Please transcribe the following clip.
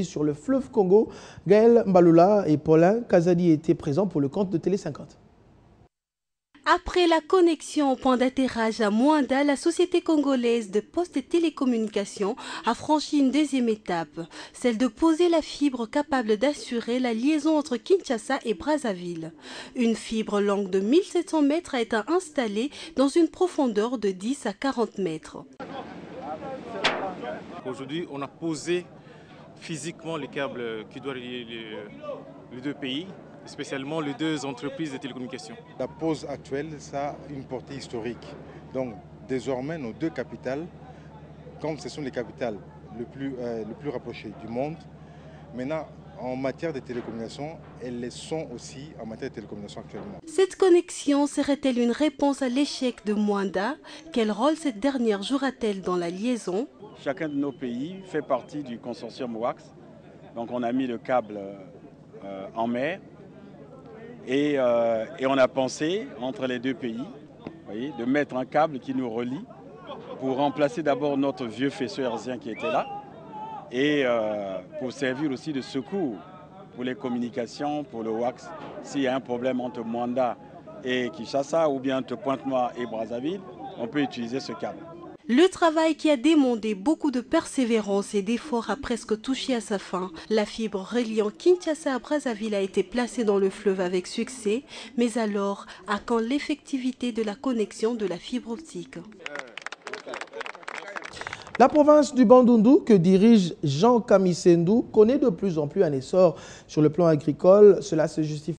Sur le fleuve Congo, Gaël Mbalula et Paulin Kazadi étaient présents pour le compte de Télé 50. Après la connexion au point d'atterrage à Mwanda, la société congolaise de postes et télécommunications a franchi une deuxième étape, celle de poser la fibre capable d'assurer la liaison entre Kinshasa et Brazzaville. Une fibre longue de 1700 mètres a été installée dans une profondeur de 10 à 40 mètres. Aujourd'hui, on a posé physiquement les câbles qui doivent relier les deux pays, spécialement les deux entreprises de télécommunications. La pose actuelle, ça a une portée historique. Donc désormais, nos deux capitales, comme ce sont les capitales le plus rapprochées du monde, maintenant en matière de télécommunications, elles le sont aussi en matière de télécommunications actuellement. Cette connexion serait-elle une réponse à l'échec de Mwanda? Quel rôle cette dernière jouera-t-elle dans la liaison? Chacun de nos pays fait partie du consortium WACS. Donc on a mis le câble en mer et on a pensé, entre les deux pays, de mettre un câble qui nous relie pour remplacer d'abord notre vieux faisceau hertzien qui était là et pour servir aussi de secours pour les communications, pour le WACS. S'il y a un problème entre Mwanda et Kinshasa ou bien entre Pointe-Noire et Brazzaville, on peut utiliser ce câble. Le travail qui a demandé beaucoup de persévérance et d'efforts a presque touché à sa fin. La fibre reliant Kinshasa à Brazzaville a été placée dans le fleuve avec succès, mais alors, à quand l'effectivité de la connexion de la fibre optique? La province du Bandundu, que dirige Jean Kamisendou, connaît de plus en plus un essor sur le plan agricole. Cela se justifie